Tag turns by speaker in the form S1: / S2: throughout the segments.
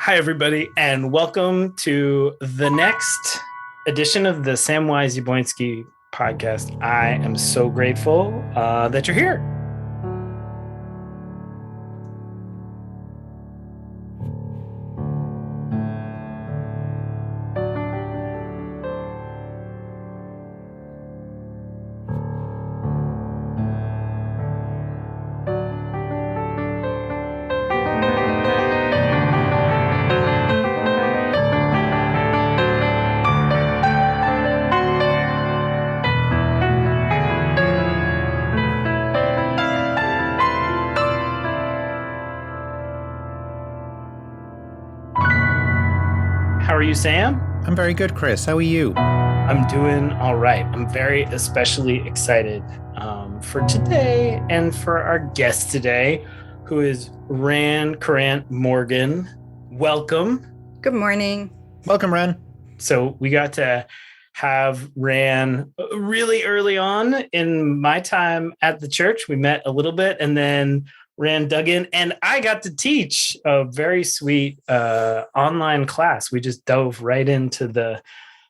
S1: Hi, everybody, and welcome to the next edition of the Samwise Yaboinski podcast. I am so grateful that you're here. How are you, Sam?
S2: I'm very good, Chris. How are you?
S1: I'm doing all right. I'm very especially excited for today and for our guest today, who is Courant-Morgan. Welcome.
S3: Good morning.
S2: Welcome, Ran.
S1: So we got to have Ran really early on in my time at the church. We met a little bit and then Ran dug in, and I got to teach a very sweet online class. We just dove right into the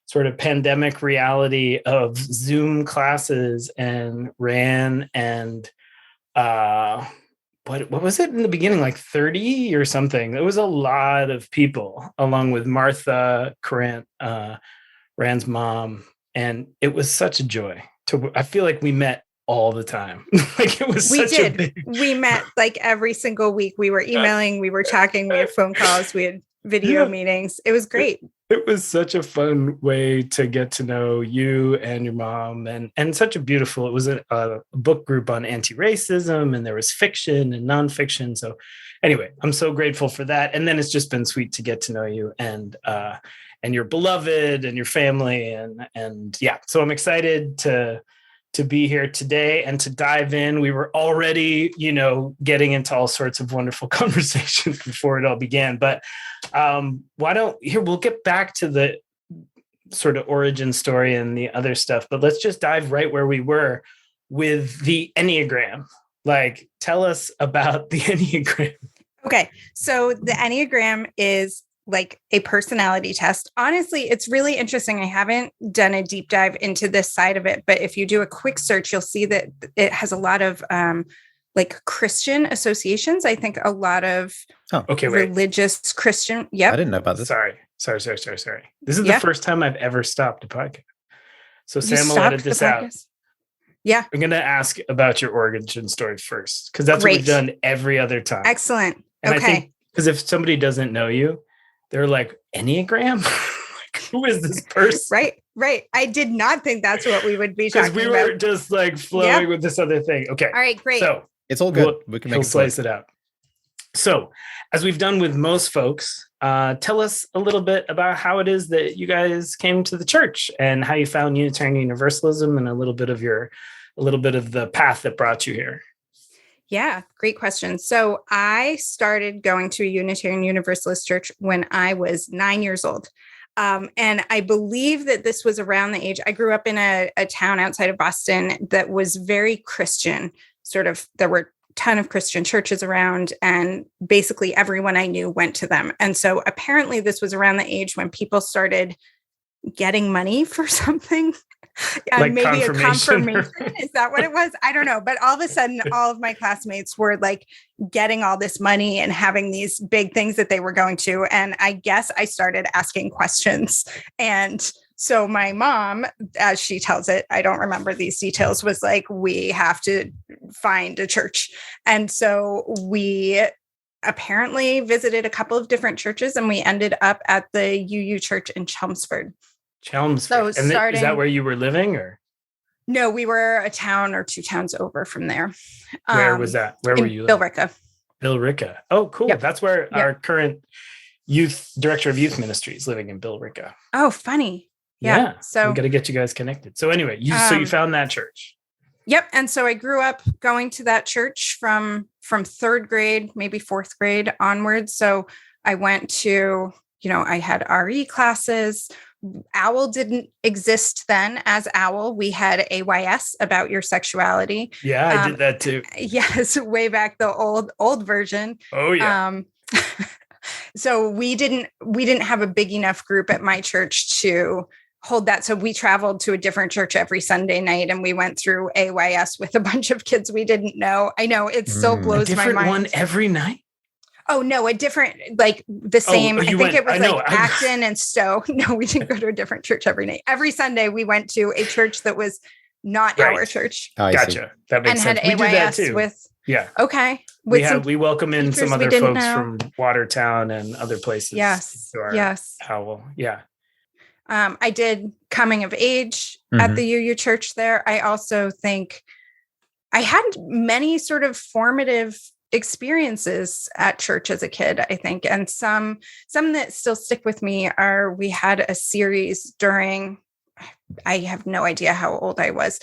S1: sort of pandemic reality of Zoom classes and Ran and what was it in the beginning, like 30 or something? It was a lot of people, along with Martha Courant, Rand's mom, and it was such a joy. I feel like we met all the time. Like it was
S3: We met like every single week. We were emailing, we were talking, we had phone calls, we had video meetings. It was great.
S1: It was such a fun way to get to know you and your mom, and such a beautiful, it was a book group on anti-racism, and there was fiction and nonfiction. So anyway, I'm so grateful for that. And then it's just been sweet to get to know you and your beloved and your family. And yeah, so I'm excited to be here today and to dive in. We were already, getting into all sorts of wonderful conversations before it all began. But we'll get back to the sort of origin story and the other stuff, but let's just dive right where we were with the Enneagram. Like, tell us about the Enneagram.
S3: Okay. So the Enneagram is like a personality test. Honestly, it's really interesting. I haven't done a deep dive into this side of it, but if you do a quick search, you'll see that it has a lot of like Christian associations. I think a lot of religious Christian. Yep.
S2: I didn't know about this.
S1: Sorry. This is the first time I've ever stopped a podcast. So Sam will edit this out.
S3: Yeah.
S1: I'm going to ask about your origin story first, because that's what we've done every other time.
S3: Excellent.
S1: And
S3: okay.
S1: I think, because if somebody doesn't know you, they're like, Enneagram? Like, who is this person?
S3: Right. I did not think that's what we would be talking about.
S1: Because we were just like flowing with this other thing. Okay.
S3: All right, great.
S1: So
S2: it's all good. We can
S1: slice it out. So, as we've done with most folks, tell us a little bit about how it is that you guys came to the church and how you found Unitarian Universalism, and a little bit of the path that brought you here.
S3: Yeah, great question. So I started going to a Unitarian Universalist church when I was 9 years old. And I believe that this was around the age, I grew up in a town outside of Boston that was very Christian. There were a ton of Christian churches around, and basically everyone I knew went to them. And so apparently this was around the age when people started getting money for something.
S1: Like
S3: maybe a confirmation. Is that what it was? I don't know. But all of a sudden, all of my classmates were like getting all this money and having these big things that they were going to. And I guess I started asking questions. And so my mom, as she tells it, I don't remember these details, was like, we have to find a church. And so we apparently visited a couple of different churches, and we ended up at the UU church in Chelmsford.
S1: So is that where you were living, or?
S3: No, we were a town or two towns over from there.
S1: Where was that? Where were you? Billerica. Oh, cool. Yep. That's where our current director of youth ministry is living, in Billerica.
S3: Oh, funny. Yeah. So
S1: we got to get you guys connected. So anyway, you found that church.
S3: Yep. And so I grew up going to that church from third grade, maybe fourth grade onwards. So I went to, I had RE classes. OWL didn't exist then as OWL. We had AYS, about your sexuality.
S1: Yeah, I did that too.
S3: Yes, way back, the old version.
S1: Oh yeah.
S3: So we didn't have a big enough group at my church to hold that. So we traveled to a different church every Sunday night, and we went through AYS with a bunch of kids we didn't know. I know it still blows my mind.
S1: A different one every night?
S3: Oh no, a different, like the same. I think it was like Acton and Stowe. No, we didn't go to a different church every night. Every Sunday we went to a church that was not our church.
S1: Gotcha. That makes sense.
S3: And had AYS with.
S1: Yeah.
S3: Okay.
S1: We welcome in some other folks from Watertown and other places.
S3: Yes.
S1: Howell. Yeah.
S3: I did coming of age at the UU church there. I also think I had many sort of formative experiences at church as a kid, I think. And some that still stick with me are, we had a series during, I have no idea how old I was,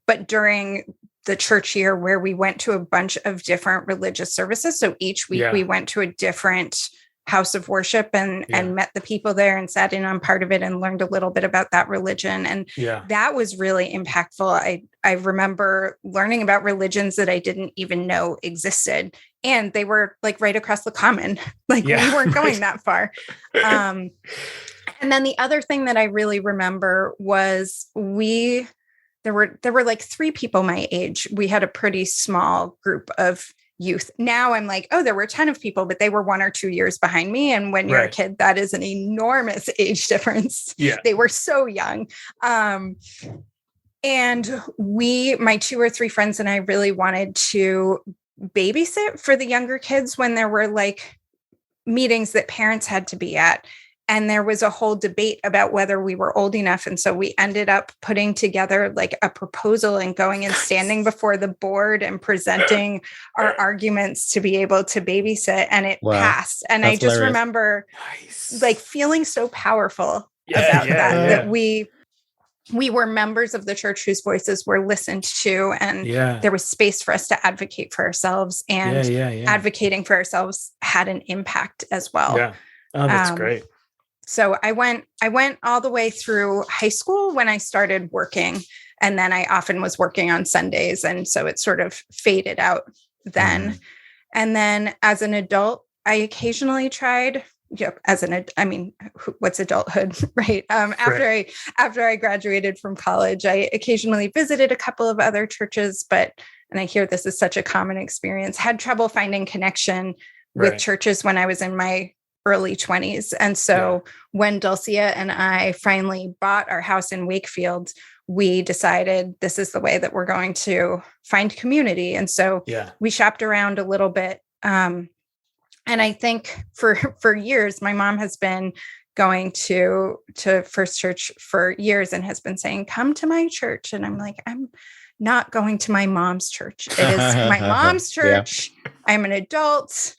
S3: but during the church year where we went to a bunch of different religious services. So each week we went to a different house of worship and met the people there and sat in on part of it and learned a little bit about that religion. And that was really impactful. I remember learning about religions that I didn't even know existed. And they were like right across the common, like we weren't going that far. And then the other thing that I really remember was there were like 3 people my age. We had a pretty small group of youth. Now I'm like, oh, there were a ton of people, but they were 1 or 2 years behind me. And when you're a kid, that is an enormous age difference. Yeah. They were so young. And my 2 or 3 friends and I really wanted to babysit for the younger kids when there were like meetings that parents had to be at. And there was a whole debate about whether we were old enough. And so we ended up putting together like a proposal and going and standing before the board and presenting our arguments to be able to babysit. And it passed. And I just remember like feeling so powerful about that we were members of the church whose voices were listened to. And there was space for us to advocate for ourselves. And advocating for ourselves had an impact as well.
S1: Yeah. Oh, that's great.
S3: So I went all the way through high school when I started working, and then I often was working on Sundays. And so it sort of faded out then. And then as an adult, I occasionally tried, what's adulthood, right? After I graduated from college, I occasionally visited a couple of other churches, and I hear this is such a common experience, had trouble finding connection with churches when I was in my early 20s. And so when Dulcia and I finally bought our house in Wakefield, we decided this is the way that we're going to find community. And so we shopped around a little bit. And I think for years, my mom has been going to First Church for years and has been saying, come to my church. And I'm like, I'm not going to my mom's church. It is my mom's church. I'm an adult.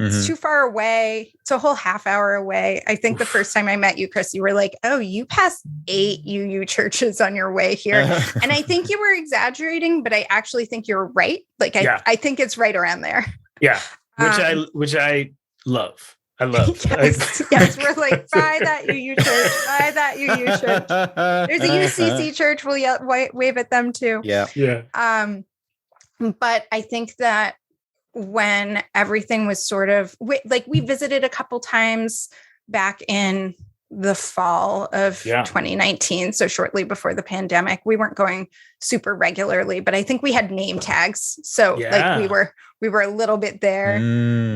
S3: It's too far away. It's a whole half hour away. I think the first time I met you, Chris, you were like, oh, you passed 8 UU churches on your way here. And I think you were exaggerating, but I actually think you're right. Like, I think it's right around there.
S1: Yeah. Which I love. I love.
S3: Yes. We're like, buy that UU church. Buy that UU church. There's a UCC church. We'll wave at them too.
S2: Yeah.
S3: Yeah. But I think that when everything was sort of like, we visited a couple times back in the fall of 2019. So shortly before the pandemic, we weren't going super regularly, but I think we had name tags. So like we were a little bit there.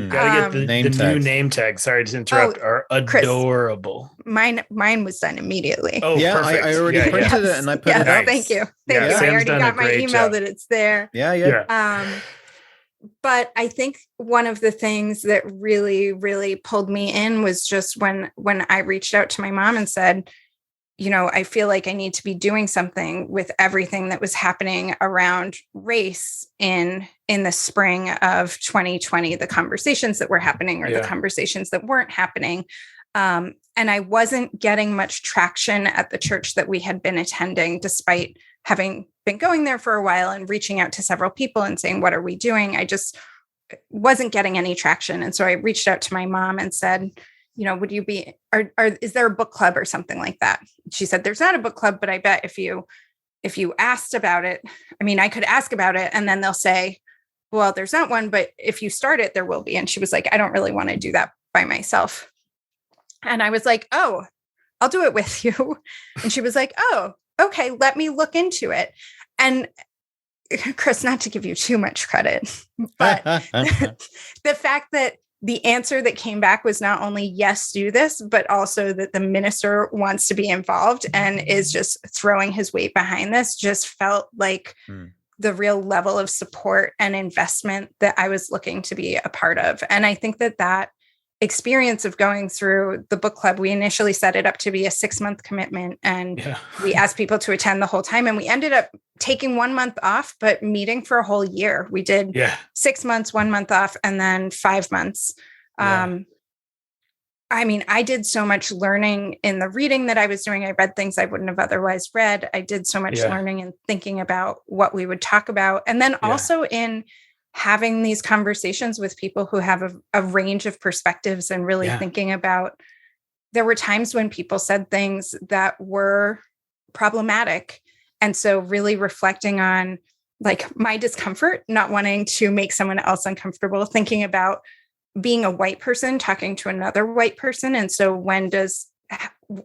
S1: Gotta get the new name tags. Sorry to interrupt. Are adorable.
S3: Chris, mine was done immediately.
S2: Oh, yeah. I already printed it and I put it up.
S3: Thank you. Thank you. I already got my email that it's there.
S2: Yeah.
S3: But I think one of the things that really, really pulled me in was just when I reached out to my mom and said, I feel like I need to be doing something with everything that was happening around race in the spring of 2020, the conversations that were happening or the conversations that weren't happening. And I wasn't getting much traction at the church that we had been attending, despite having been going there for a while and reaching out to several people and saying, what are we doing? I just wasn't getting any traction. And so I reached out to my mom and said, would you be, is there a book club or something like that? She said, there's not a book club, but I bet if you asked about it, I could ask about it and then they'll say, well, there's not one, but if you start it, there will be. And she was like, I don't really want to do that by myself. And I was like, oh, I'll do it with you. And she was like, oh, okay, let me look into it. And Chris, not to give you too much credit, but the fact that the answer that came back was not only yes, do this, but also that the minister wants to be involved and is just throwing his weight behind this, just felt like the real level of support and investment that I was looking to be a part of. And I think that experience of going through the book club, we initially set it up to be a 6-month commitment, and we asked people to attend the whole time. And we ended up taking 1 month off, but meeting for a whole year. We did 6 months, 1 month off, and then 5 months. I mean, I did so much learning in the reading that I was doing. I read things I wouldn't have otherwise read. I did so much learning and thinking about what we would talk about. And then also in having these conversations with people who have a range of perspectives and really thinking about, there were times when people said things that were problematic. And so really reflecting on like my discomfort, not wanting to make someone else uncomfortable, thinking about being a white person talking to another white person. And so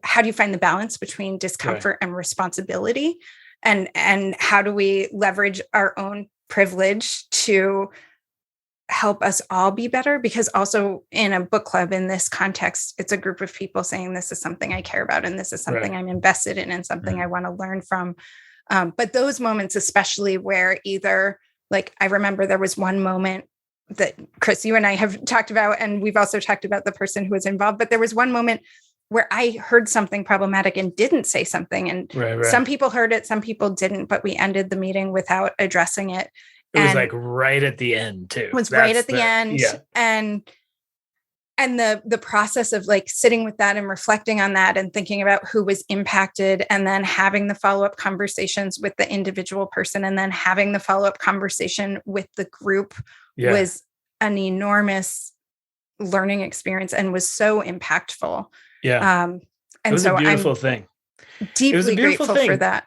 S3: how do you find the balance between discomfort and responsibility? And how do we leverage our own privilege to help us all be better? Because also in a book club, in this context, it's a group of people saying, this is something I care about, and this is something I'm invested in, and something I want to learn from. But those moments, especially where either, like, I remember there was one moment that Chris, you and I have talked about, and we've also talked about the person who was involved, but there was one moment where I heard something problematic and didn't say something. And some people heard it, some people didn't, but we ended the meeting without addressing it.
S1: It was like right at the end too.
S3: It was right at the end. Yeah. And the process of like sitting with that and reflecting on that and thinking about who was impacted, and then having the follow-up conversations with the individual person, and then having the follow-up conversation with the group was an enormous learning experience and was so impactful.
S1: Yeah. And it was a beautiful thing.
S3: Deeply grateful for that.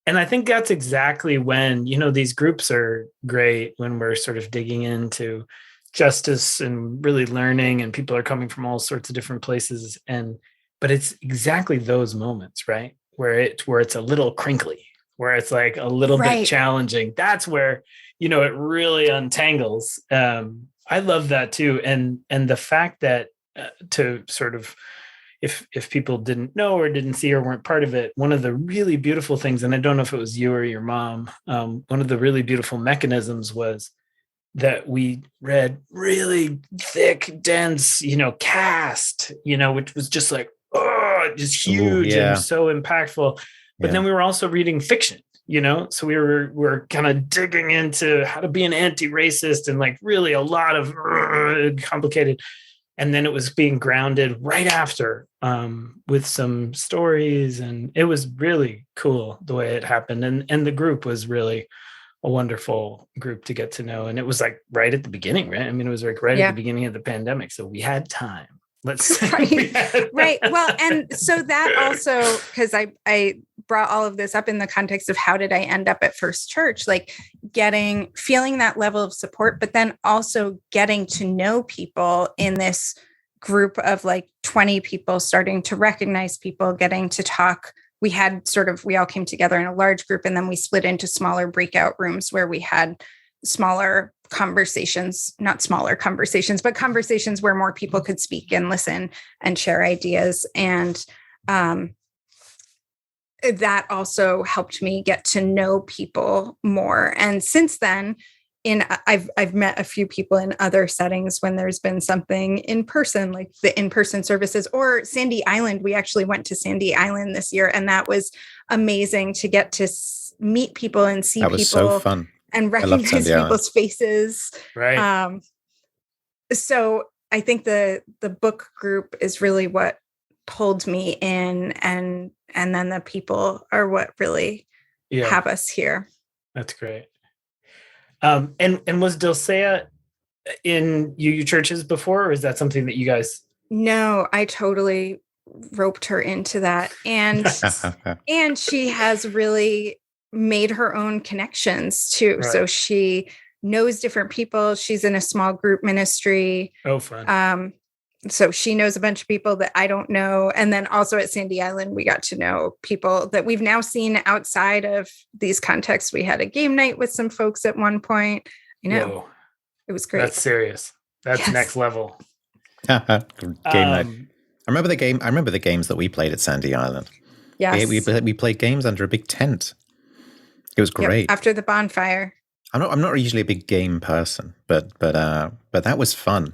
S1: And I think that's exactly when, these groups are great, when we're sort of digging into justice and really learning, and people are coming from all sorts of different places. But it's exactly those moments, right? Where it's a little crinkly, where it's like a little bit challenging. That's where, it really untangles. I love that too. And the fact that to sort of, if people didn't know or didn't see or weren't part of it, one of the really beautiful things, and I don't know if it was you or your mom, one of the really beautiful mechanisms was that we read really thick, dense, cast, which was just like, just huge and so impactful. But then we were also reading fiction, so we were kind of digging into how to be an anti-racist and like really a lot of complicated. And then it was being grounded right after with some stories. And it was really cool the way it happened. And the group was really a wonderful group to get to know. And it was like right at the beginning, right? I mean, it was like right at the beginning of the pandemic. So we had time. Let's say.
S3: Right. Well, and so that also, because I brought all of this up in the context of how did I end up at First Church, like feeling that level of support, but then also getting to know people in this group of like 20 people, starting to recognize people, getting to talk. We all came together in a large group, and then we split into smaller breakout rooms where we had smaller conversations, not smaller conversations, but conversations where more people could speak and listen and share ideas. And that also helped me get to know people more. And since then, I've met a few people in other settings when there's been something in person, like the in-person services or Sandy Island. We actually went to Sandy Island this year, and that was amazing to get to meet people and see people. That was so fun. And recognize people's faces.
S1: Right.
S3: So I think the book group is really what pulled me in, and then the people are what really have us here.
S1: That's great. And was Dulcea in UU churches before, or is that something that you guys?
S3: No, I totally roped her into that, and and she has really made her own connections too. Right. So she knows different people. She's in a small group ministry.
S1: Oh, fun.
S3: so she knows a bunch of people that I don't know. And then also at Sandy Island, we got to know people that we've now seen outside of these contexts. We had a game night with some folks at one point. You know,
S1: Whoa.
S3: It was great.
S1: That's serious. That's next level.
S2: Game night. I remember the games that we played at Sandy Island.
S3: Yes.
S2: We played games under a big tent. It was great.
S3: Yep, after the bonfire.
S2: I'm not usually a big game person, but that was fun.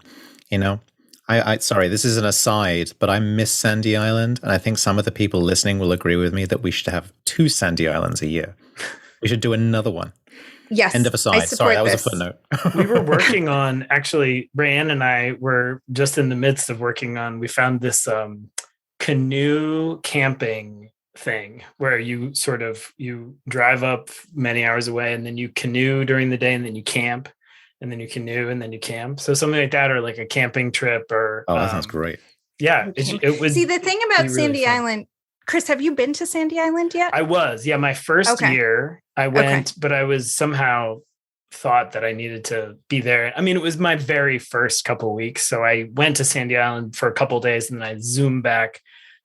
S2: You know, I sorry, this is an aside, but I miss Sandy Island, and I think some of the people listening will agree with me that we should have 2 Sandy Islands a year. We should do another one.
S3: Yes.
S2: End of aside. Sorry, that was a footnote.
S1: We were working on, actually, Brianne and I were just in the midst of working on, we found this canoe camping thing where you drive up many hours away and then you canoe during the day and then you camp and then you canoe and then you camp. So something like that, or like a camping trip, or
S2: that sounds great.
S1: Yeah. It was.
S3: See, the thing about
S1: really
S3: Sandy
S1: fun.
S3: Island, Chris, have you been to Sandy Island yet?
S1: I was, my first year I went, but I was somehow thought that I needed to be there. I mean, it was my very first couple of weeks. So I went to Sandy Island for a couple of days and then I zoomed back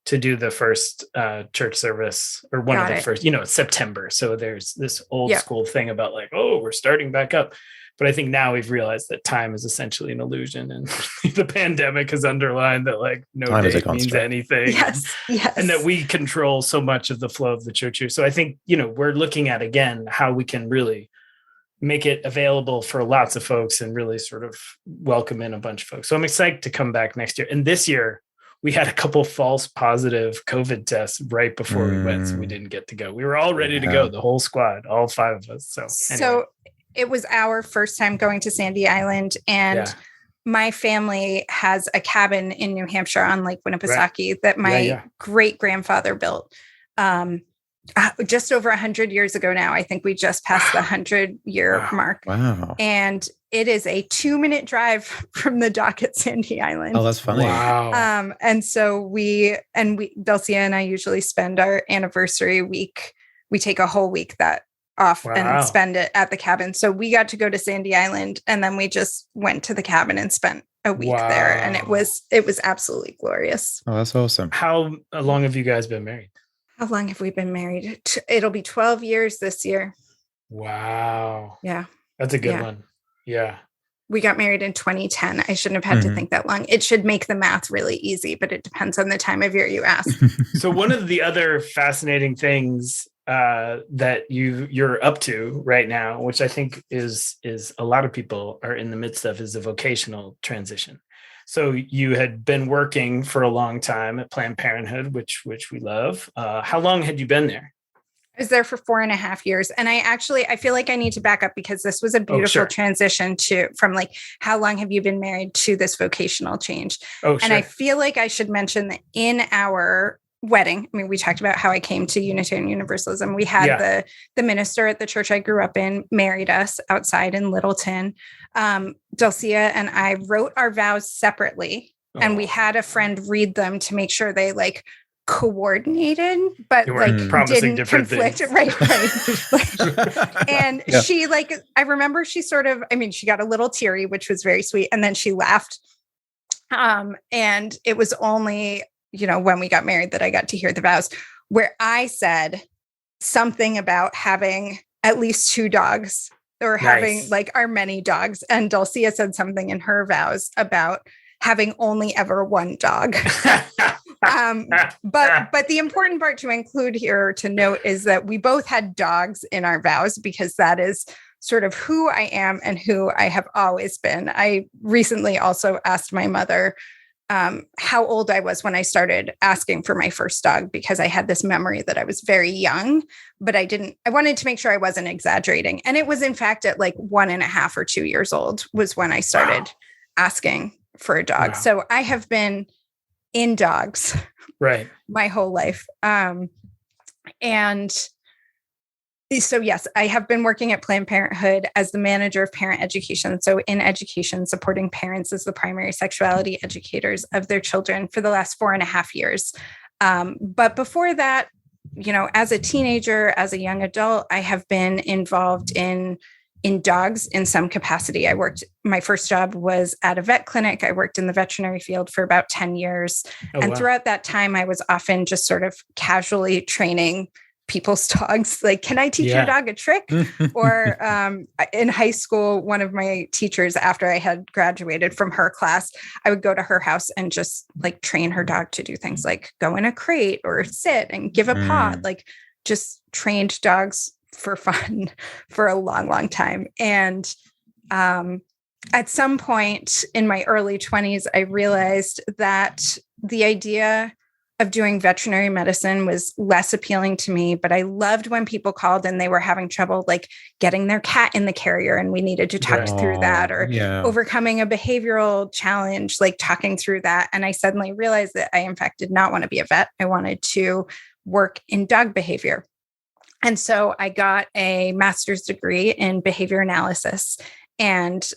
S1: to do the first church service, or one of the first, it's September. So there's this old school thing about like, oh, we're starting back up. But I think now we've realized that time is essentially an illusion, and the pandemic has underlined that like no date means anything.
S3: Yes.
S1: And that we control so much of the flow of the church here. So I think, we're looking at, again, how we can really make it available for lots of folks and really sort of welcome in a bunch of folks. So I'm excited to come back next year. And this year, we had a couple false positive COVID tests right before we went, so we didn't get to go. We were all ready to go, the whole squad, all 5 of us. So
S3: it was our first time going to Sandy Island, and my family has a cabin in New Hampshire on Lake Winnipesaukee that my great grandfather built just over 100 years ago now. I think we just passed the 100-year mark.
S2: Wow.
S3: And it is a 2-minute drive from the dock at Sandy Island.
S2: Oh, that's funny.
S1: Wow.
S3: And so Delcia and I usually spend our anniversary week. We take a whole week off and spend it at the cabin. So we got to go to Sandy Island, and then we just went to the cabin and spent a week there. And it was absolutely glorious.
S2: Oh, that's awesome.
S1: How long have you guys been married?
S3: How long have we been married? It'll be 12 years this year.
S1: Wow.
S3: Yeah.
S1: That's a good one. Yeah.
S3: We got married in 2010. I shouldn't have had to think that long. It should make the math really easy, but it depends on the time of year you ask.
S1: So one of the other fascinating things that you're up to right now, which I think is a lot of people are in the midst of, is a vocational transition. So you had been working for a long time at Planned Parenthood, which we love. How long had you been there?
S3: I was there for 4.5 years. And I feel like I need to back up, because this was a beautiful transition from like, how long have you been married, to this vocational change? And I feel like I should mention that in our wedding, I mean, we talked about how I came to Unitarian Universalism. We had the minister at the church I grew up in married us outside in Littleton. Delcia and I wrote our vows separately, and we had a friend read them to make sure they like coordinated, but like didn't conflict. Right. And she I remember she she got a little teary, which was very sweet. And then she laughed. And it was only, when we got married that I got to hear the vows, where I said something about having at least 2 dogs, or having like our many dogs. And Dulcia said something in her vows about having only ever 1 dog. But the important part to include here to note is that we both had dogs in our vows, because that is sort of who I am and who I have always been. I recently also asked my mother how old I was when I started asking for my first dog, because I had this memory that I was very young, but I wanted to make sure I wasn't exaggerating. And it was in fact at like 1.5 or 2 years old was when I started asking for a dog. Wow. So I have been in dogs my whole life. And so, yes, I have been working at Planned Parenthood as the manager of parent education. So in education, supporting parents as the primary sexuality educators of their children for the last 4.5 years. But before that, as a teenager, as a young adult, I have been involved in in dogs in some capacity. My first job was at a vet clinic. I worked in the veterinary field for about 10 years.
S1: Oh,
S3: And
S1: wow.
S3: throughout that time, I was often just sort of casually training people's dogs. Like, can I teach your dog a trick? Or in high school, one of my teachers, after I had graduated from her class, I would go to her house and just like train her dog to do things like go in a crate or sit and give a paw, like just trained dogs for fun for a long, long time. And at some point in my early 20s, I realized that the idea of doing veterinary medicine was less appealing to me, but I loved when people called and they were having trouble like getting their cat in the carrier and we needed to talk through that, or overcoming a behavioral challenge, like talking through that. And I suddenly realized that I, in fact, did not want to be a vet. I wanted to work in dog behavior. And so I got a master's degree in behavior analysis, and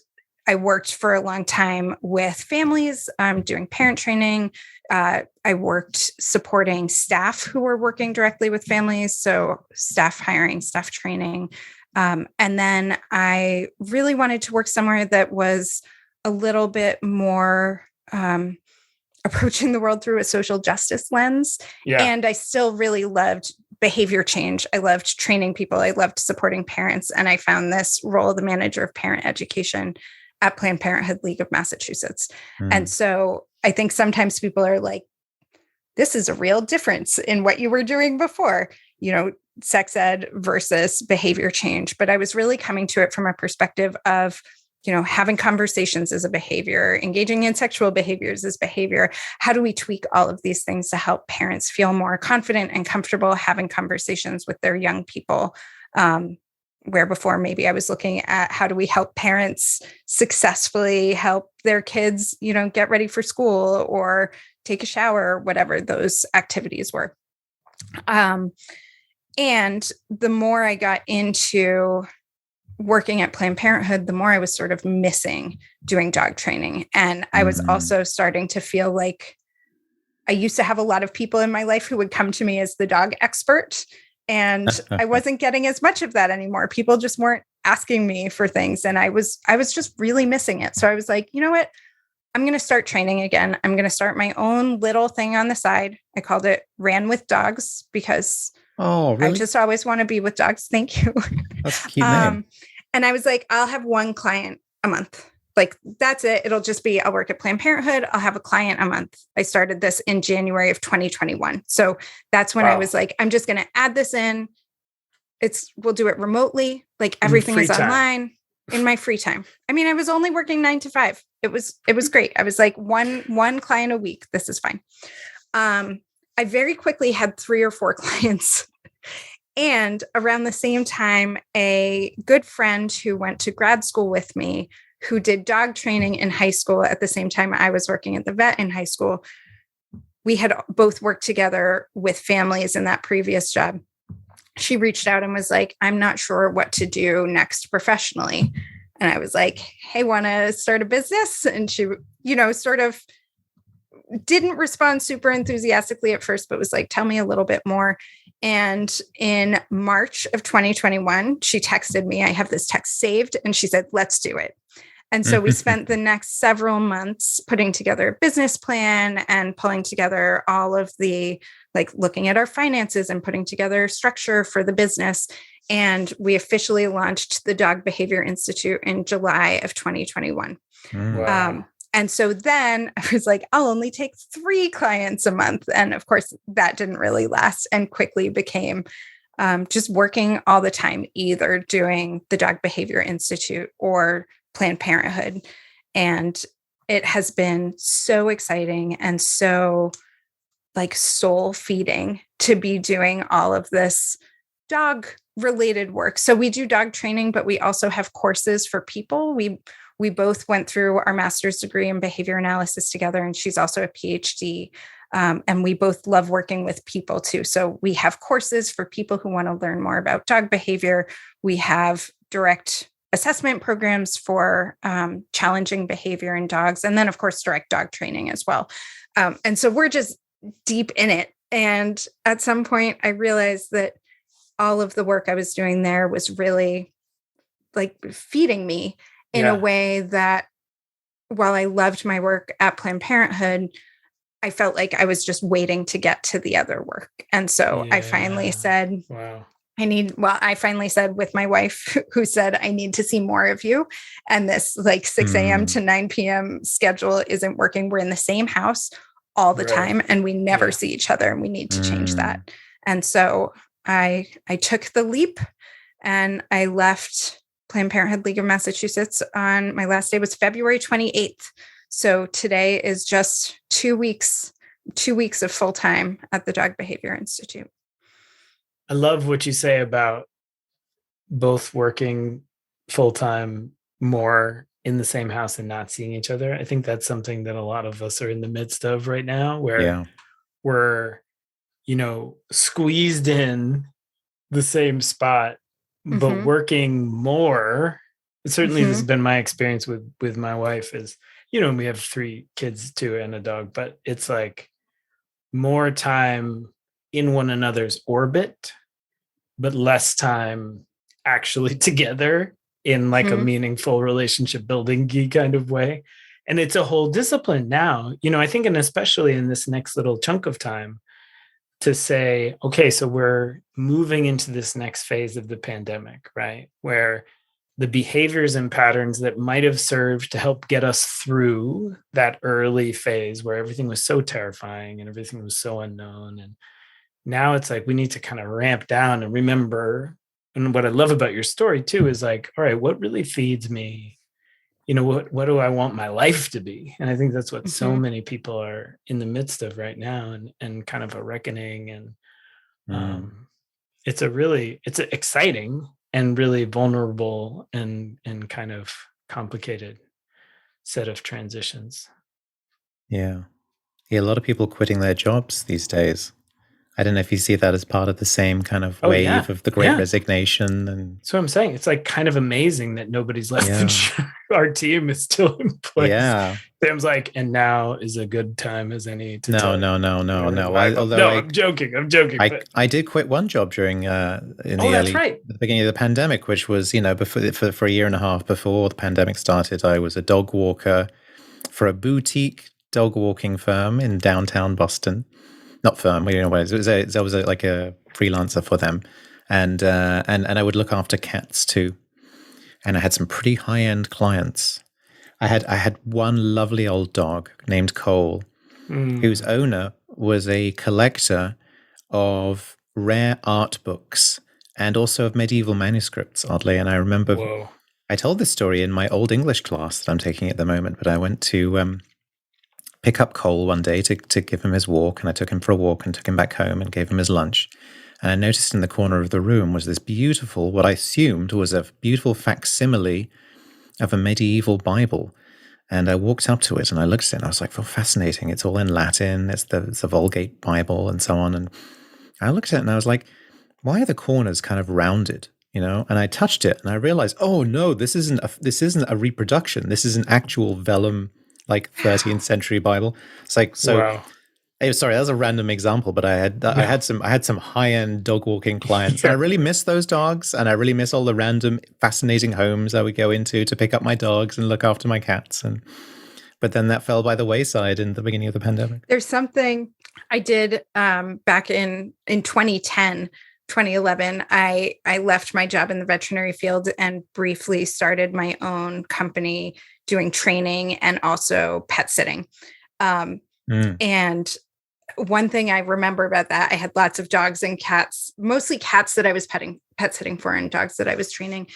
S3: I worked for a long time with families, doing parent training. I worked supporting staff who were working directly with families. So staff hiring, staff training. And then I really wanted to work somewhere that was a little bit more approaching the world through a social justice lens.
S1: Yeah.
S3: And I still really loved behavior change. I loved training people. I loved supporting parents. And I found this role of the manager of parent education at Planned Parenthood League of Massachusetts. And so I think sometimes people are like, this is a real difference in what you were doing before, sex ed versus behavior change. But I was really coming to it from a perspective of, having conversations as a behavior, engaging in sexual behaviors as behavior. How do we tweak all of these things to help parents feel more confident and comfortable having conversations with their young people? Where before maybe I was looking at how do we help parents successfully help their kids, get ready for school or take a shower, or whatever those activities were. And the more I got into working at Planned Parenthood, the more I was sort of missing doing dog training. And I was also starting to feel like I used to have a lot of people in my life who would come to me as the dog expert. And I wasn't getting as much of that anymore. People just weren't asking me for things. And I was just really missing it. So I was like, you know what? I'm going to start training again. I'm going to start my own little thing on the side. I called it Ran with Dogs because I just always want to be with dogs. Thank you.
S2: That's a cute name.
S3: And I was like, I'll have one client a month. Like, that's it. It'll just be, I'll work at Planned Parenthood. I'll have a client a month. I started this in January of 2021. So that's when I was like, I'm just going to add this in. We'll do it remotely. Like everything is online in my free time. I mean, I was only working 9 to 5. It was great. I was like one client a week. This is fine. I very quickly had 3 or 4 clients. And around the same time, a good friend who went to grad school with me, who did dog training in high school at the same time I was working at the vet in high school, we had both worked together with families in that previous job. She reached out and was like, I'm not sure what to do next professionally. And I was like, hey, want to start a business? And she, sort of didn't respond super enthusiastically at first, but was like, tell me a little bit more. And in March of 2021, she texted me. I have this text saved, and she said, let's do it. And so we spent the next several months putting together a business plan and pulling together all of the, like, looking at our finances and putting together structure for the business. And we officially launched the Dog Behavior Institute in July of 2021.
S1: Wow.
S3: And so then I was like, I'll only take 3 clients a month. And of course, that didn't really last and quickly became just working all the time, either doing the Dog Behavior Institute or Planned Parenthood. And it has been so exciting and so like soul feeding to be doing all of this dog related work. So we do dog training, but we also have courses for people. We both went through our master's degree in behavior analysis together, and she's also a PhD. And we both love working with people too. So we have courses for people who want to learn more about dog behavior. We have direct assessment programs for challenging behavior in dogs. And then, of course, direct dog training as well. And so we're just deep in it. And at some point, I realized that all of the work I was doing there was really like feeding me in a
S1: Yeah.
S3: way that, while I loved my work at Planned Parenthood, I felt like I was just waiting to get to the other work. And so I finally
S1: Yeah.
S3: said,
S1: Wow.
S3: I finally said with my wife, who said, I need to see more of you. And this like 6 a.m. to 9 p.m. schedule isn't working. We're in the same house all the
S1: Right.
S3: time and we never
S1: Yeah.
S3: see each other, and we need to change that. And so I took the leap and I left Planned Parenthood League of Massachusetts on my last day was February 28th. So today is just 2 weeks of full time at the Dog Behavior Institute.
S1: I love what you say about both working full time more in the same house and not seeing each other. I think that's something that a lot of us are in the midst of right now, where we're, squeezed in the same spot, but working more. Certainly, this has been my experience with my wife. Is we have 3 kids too and a dog, but it's like more time in one another's orbit, but less time actually together in like a meaningful relationship building kind of way. And it's a whole discipline now, I think, and especially in this next little chunk of time, to say, okay, so we're moving into this next phase of the pandemic, right? Where the behaviors and patterns that might have served to help get us through that early phase where everything was so terrifying and everything was so unknown. And now it's like we need to kind of ramp down and remember. And what I love about your story too is like, all right, what really feeds me? What do I want my life to be? And I think that's what so many people are in the midst of right now, and kind of a reckoning. And it's exciting and really vulnerable and kind of complicated set of transitions.
S2: Yeah. A lot of people quitting their jobs these days. I don't know if you see that as part of the same kind of wave of the Great Resignation. And
S1: so I'm saying it's like kind of amazing that nobody's left our team is still in place.
S2: Yeah.
S1: Sam's like, and now is a good time as any to tell
S2: No.
S1: I'm joking.
S2: I did quit one job during at the beginning of the pandemic, which was before for a year and a half before the pandemic started. I was a dog walker for a boutique dog walking firm in downtown Boston. Not firm, what it was. I was like a freelancer for them, and I would look after cats too. And I had some pretty high end clients. I had one lovely old dog named Cole, whose owner was a collector of rare art books and also of medieval manuscripts, oddly. And I remember I told this story in my old English class that I'm taking at the moment, but I went to pick up Cole one day to give him his walk, and I took him for a walk and took him back home and gave him his lunch. And I noticed in the corner of the room was this beautiful, what I assumed was a beautiful facsimile of a medieval Bible. And I walked up to it and I looked at it and I was like, well, fascinating. It's all in Latin. It's the Vulgate Bible and so on. And I looked at it and I was like, why are the corners kind of rounded? And I touched it and I realized, oh no, this isn't a reproduction. This is an actual vellum, like 13th century Bible. It's like, so sorry, that was a random example, but I had some high-end dog walking clients. And I really miss those dogs, and I really miss all the random fascinating homes I would go into to pick up my dogs and look after my cats. But then that fell by the wayside in the beginning of the pandemic.
S3: There's something I did back in 2010, 2011. I left my job in the veterinary field and briefly started my own company doing training and also pet sitting. And one thing I remember about that, I had lots of dogs and cats, mostly cats that I was pet sitting for, and dogs that I was training.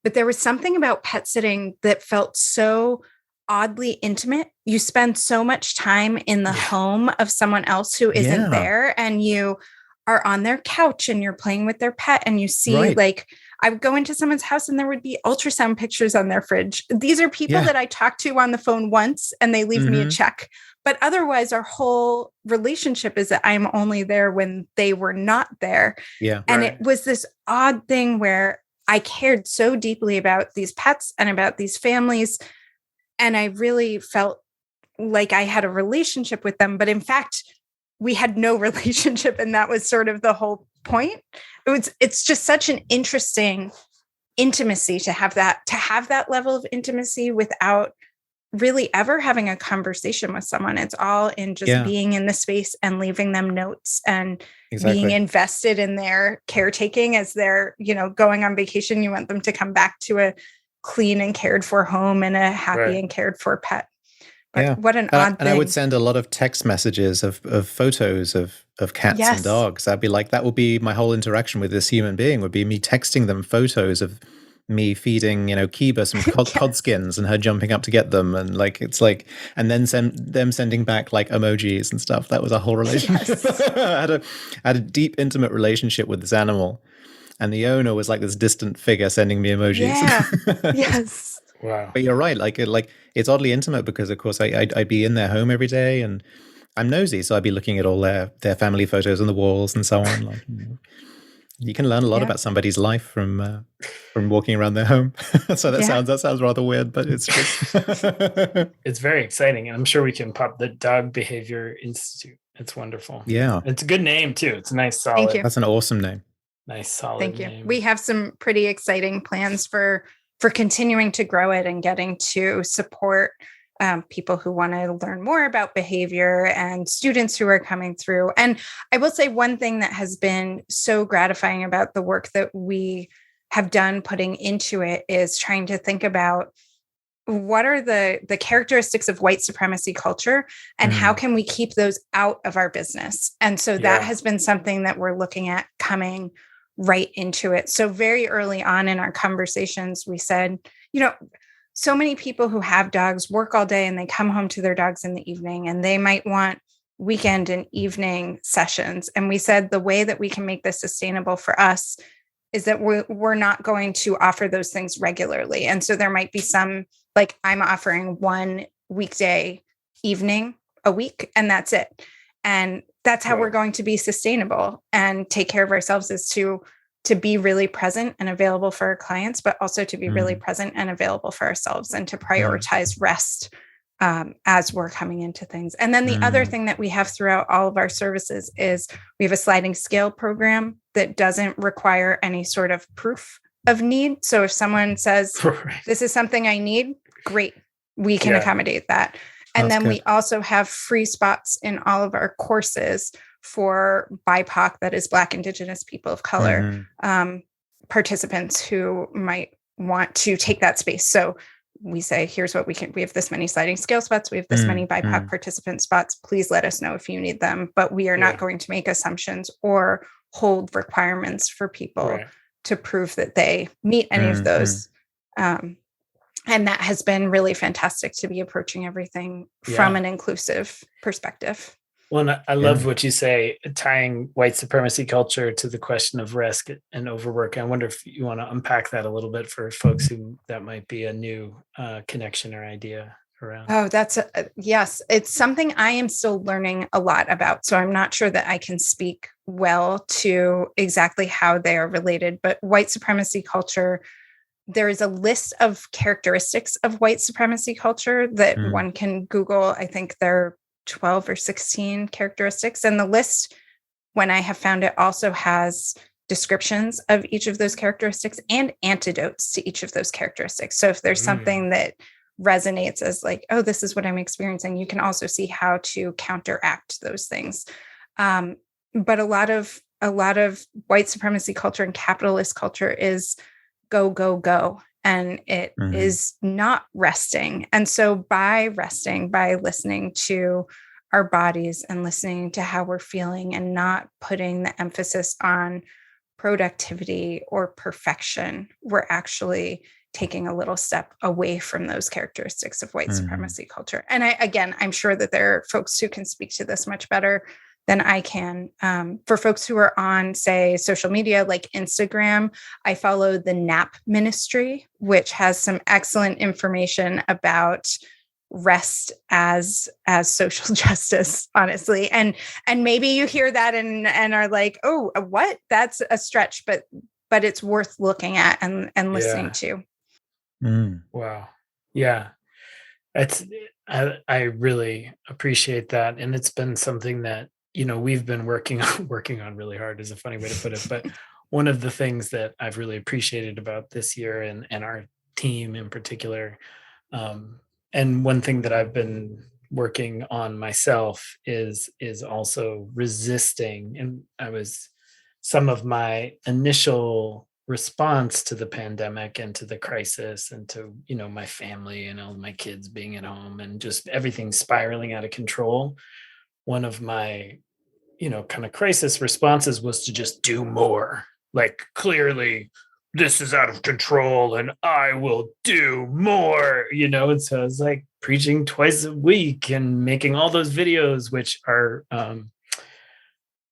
S3: But there was something about pet sitting that felt so oddly intimate. You spend so much time in the home of someone else who isn't there, and you are on their couch and you're playing with their pet, and you see like, I would go into someone's house and there would be ultrasound pictures on their fridge. These are people that I talked to on the phone once and they leave me a check. But otherwise, our whole relationship is that I'm only there when they were not there. Yeah. And it was this odd thing where I cared so deeply about these pets and about these families. And I really felt like I had a relationship with them. But in fact, we had no relationship. And that was sort of the whole point. It's just such an interesting intimacy, to have that level of intimacy without really ever having a conversation with someone. It's all in just being in the space and leaving them notes and being invested in their caretaking as they're, going on vacation. You want them to come back to a clean and cared for home and a happy and cared for pet. But what an odd thing.
S2: And I would send a lot of text messages of photos of cats and dogs. I'd be like, that would be my whole interaction with this human being, would be me texting them photos of me feeding, Kiba some cod skins and her jumping up to get them. And and then them sending back like emojis and stuff. That was a whole relationship. I had a deep, intimate relationship with this animal. And the owner was like this distant figure sending me emojis.
S3: Yeah. Yes.
S1: Wow.
S2: But you're right. It's oddly intimate because, of course, I'd be in their home every day, and I'm nosy, so I'd be looking at all their family photos on the walls and so on. You can learn a lot about somebody's life from walking around their home. So that sounds rather weird, but it's true.
S1: It's very exciting, and I'm sure we can pop the Dog Behavior Institute. It's wonderful.
S2: Yeah,
S1: it's a good name too. It's a nice, solid.
S3: Thank you.
S2: That's an awesome name.
S1: Nice, solid.
S3: Thank you.
S1: Name.
S3: We have some pretty exciting plans for continuing to grow it and getting to support people who want to learn more about behavior and students who are coming through. And I will say one thing that has been so gratifying about the work that we have done putting into it is trying to think about what are the characteristics of white supremacy culture and how can we keep those out of our business? And so that has been something that we're looking at coming right into it. So very early on in our conversations, we said, so many people who have dogs work all day and they come home to their dogs in the evening, and they might want weekend and evening sessions. And we said the way that we can make this sustainable for us is that we're not going to offer those things regularly. And so there might be some, like I'm offering one weekday evening a week, and that's it. And that's how we're going to be sustainable and take care of ourselves, is to be really present and available for our clients, but also to be really present and available for ourselves, and to prioritize rest as we're coming into things. And then the other thing that we have throughout all of our services is we have a sliding scale program that doesn't require any sort of proof of need. So if someone says, this is something I need, great, we can accommodate that. And then we also have free spots in all of our courses for BIPOC, that is Black, Indigenous, people of color, participants who might want to take that space. So we say, here's what we have this many sliding scale spots. We have this many BIPOC participant spots. Please let us know if you need them. But we are not going to make assumptions or hold requirements for people to prove that they meet any of those. And that has been really fantastic to be approaching everything from an inclusive perspective.
S1: Well, and I love what you say, tying white supremacy culture to the question of risk and overwork. I wonder if you want to unpack that a little bit for folks who that might be a new connection or idea around.
S3: Oh, yes. It's something I am still learning a lot about. So I'm not sure that I can speak well to exactly how they are related, but white supremacy culture, there is a list of characteristics of white supremacy culture that one can Google. I think there are 12 or 16 characteristics. And the list, when I have found it, also has descriptions of each of those characteristics and antidotes to each of those characteristics. So if there's something that resonates as like, oh, this is what I'm experiencing, you can also see how to counteract those things. But a lot of white supremacy culture and capitalist culture is go, go, go. And it is not resting. And so by resting, by listening to our bodies and listening to how we're feeling and not putting the emphasis on productivity or perfection, we're actually taking a little step away from those characteristics of white supremacy culture. And I'm sure that there are folks who can speak to this much better than I can. For folks who are on, say, social media like Instagram, I follow the NAP Ministry, which has some excellent information about rest as social justice, honestly. And maybe you hear that and are like, oh, what? That's a stretch, but it's worth looking at and listening to.
S1: Wow. Yeah. I really appreciate that. And it's been something that, we've been working on really hard is a funny way to put it, but one of the things that I've really appreciated about this year and our team in particular, and one thing that I've been working on myself is also resisting. And some of my initial response to the pandemic and to the crisis and to, my family and all my kids being at home and just everything spiraling out of control. One of my, kind of crisis responses was to just do more. Like, clearly this is out of control and I will do more, and so I was like preaching twice a week and making all those videos, which are,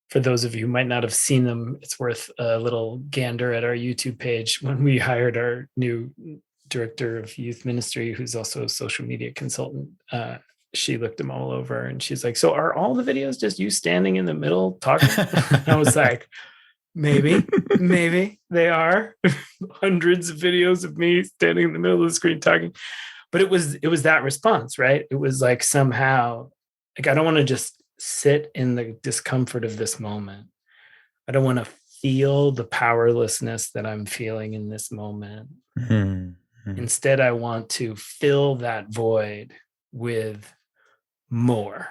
S1: for those of you who might not have seen them, it's worth a little gander at our YouTube page. When we hired our new director of youth ministry, who's also a social media consultant, she looked them all over and she's like, so are all the videos just you standing in the middle talking? I was like, maybe they are. Hundreds of videos of me standing in the middle of the screen talking. But it was that response, right? It was like, somehow, like, I don't want to just sit in the discomfort of this moment. I don't want to feel the powerlessness that I'm feeling in this moment. Mm-hmm. Instead, I want to fill that void with more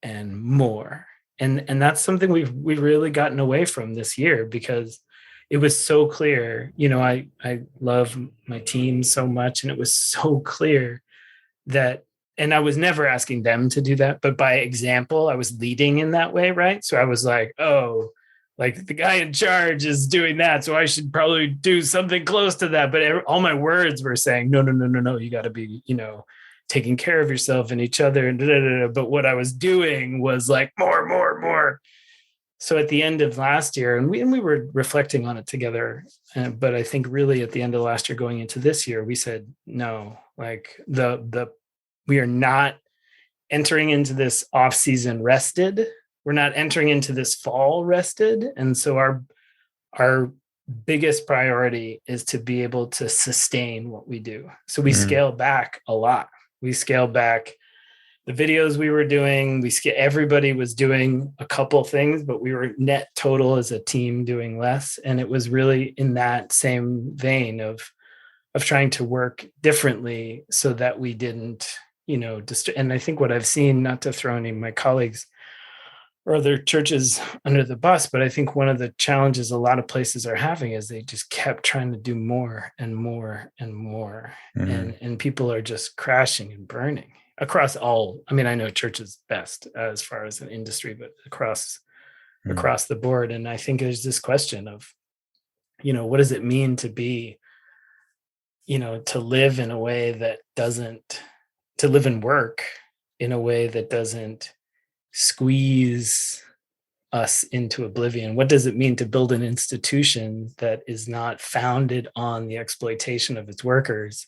S1: and more. And that's something we've really gotten away from this year, because it was so clear. I love my team so much, and it was so clear that, and I was never asking them to do that, but by example, I was leading in that way, right? So I was like, oh, like the guy in charge is doing that, so I should probably do something close to that. But all my words were saying, no, you got to be, taking care of yourself and each other. And But what I was doing was like more. So at the end of last year, and we were reflecting on it together, but I think really at the end of last year going into this year, we said, no, like we are not entering into this off season rested. We're not entering into this fall rested. And so our biggest priority is to be able to sustain what we do. So we scale back a lot. We scale back the videos we were doing. Everybody was doing a couple things, but we were net total as a team doing less. And it was really in that same vein of trying to work differently so that we didn't, and I think what I've seen, not to throw any of my colleagues or other churches under the bus, but I think one of the challenges a lot of places are having is they just kept trying to do more and more and more. And people are just crashing and burning across all. I mean, I know church is best as far as an industry, but across the board. And I think there's this question of, what does it mean to be, to live in a way that doesn't, to live and work in a way that doesn't squeeze us into oblivion? What does it mean to build an institution that is not founded on the exploitation of its workers,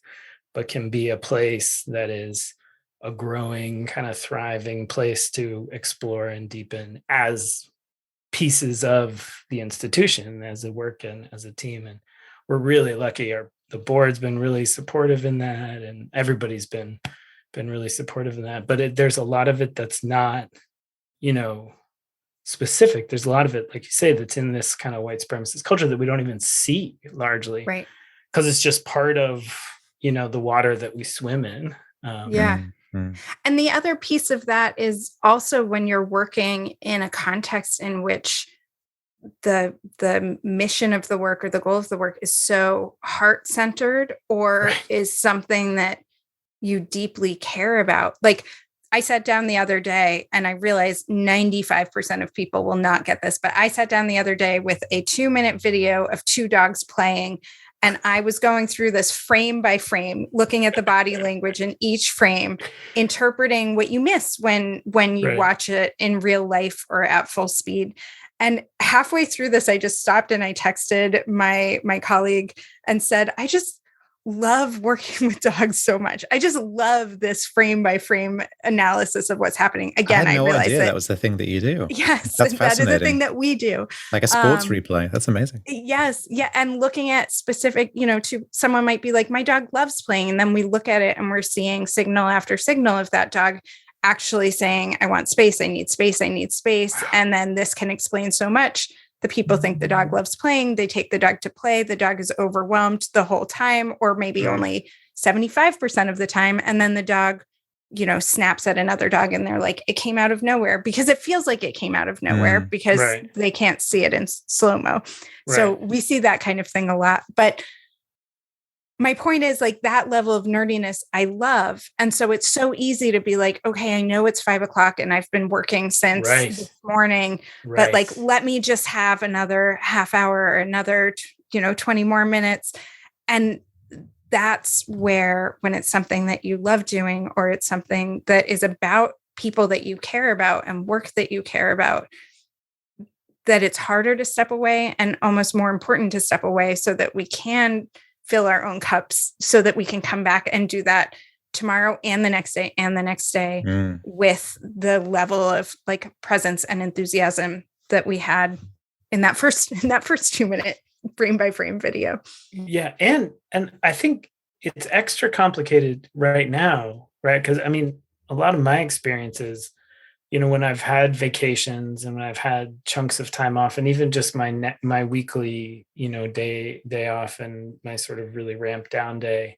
S1: but can be a place that is a growing, kind of thriving place to explore and deepen as pieces of the institution, as a work and as a team? And we're really lucky. The board's been really supportive in that, and everybody's been really supportive in that. But there's a lot of it that's not, specific. There's a lot of it, like you say, that's in this kind of white supremacist culture that we don't even see largely,
S3: right?
S1: Because it's just part of, the water that we swim in.
S3: And the other piece of that is also when you're working in a context in which the mission of the work or the goal of the work is so heart-centered, or is something that you deeply care about. Like, I sat down the other day and I realized 95% of people will not get this, but I sat down the other day with a 2-minute video of 2 dogs playing. And I was going through this frame by frame, looking at the body language in each frame, interpreting what you miss when you watch it in real life or at full speed. And halfway through this, I just stopped and I texted my colleague and said, I just love working with dogs so much. I just love this frame by frame analysis of what's happening. Again, I realized idea
S2: that was the thing that you do.
S3: Yes,
S2: that's
S3: that is the thing that we do.
S2: Like a sports replay. That's amazing.
S3: Yes. Yeah. And looking at specific, to someone might be like, my dog loves playing. And then we look at it and we're seeing signal after signal of that dog actually saying, I want space. I need space. I need space. And then this can explain so much. the people think the dog loves playing. They take the dog to play. The dog is overwhelmed the whole time, or maybe only 75% of the time. And then the dog, snaps at another dog and they're like, it came out of nowhere, because it feels like it came out of nowhere because they can't see it in slow-mo. So we see that kind of thing a lot. But my point is, like, that level of nerdiness I love. And so it's so easy to be like, okay, I know it's 5:00 and I've been working since this morning, but like, let me just have another half hour or another, 20 more minutes. And that's where, when it's something that you love doing, or it's something that is about people that you care about and work that you care about, that it's harder to step away, and almost more important to step away, so that we can fill our own cups, so that we can come back and do that tomorrow and the next day and the next day with the level of like presence and enthusiasm that we had in that first 2-minute frame by frame video.
S1: Yeah. And I think it's extra complicated right now, right? Because I mean, a lot of my experiences, when I've had vacations and when I've had chunks of time off, and even just my weekly, day off, and my sort of really ramped down day,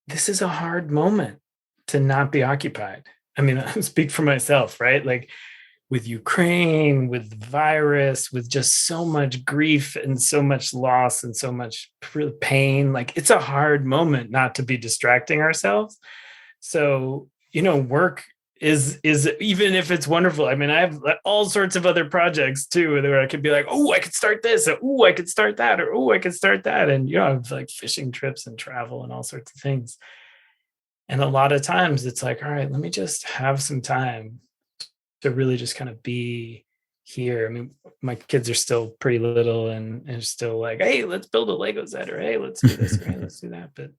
S1: this is a hard moment to not be occupied. I mean, I speak for myself, right? Like, with Ukraine, with the virus, with just so much grief and so much loss and so much pain, like, it's a hard moment not to be distracting ourselves. So, work is even if it's wonderful. I mean, I have all sorts of other projects too, where I could be like, oh, I could start this, or oh, I could start that, or oh, I could start that. And, I have like fishing trips and travel and all sorts of things. And a lot of times it's like, all right, let me just have some time to really just kind of be here. I mean, my kids are still pretty little and still like, hey, let's build a Lego set, or hey, let's do this, or hey, let's do that. But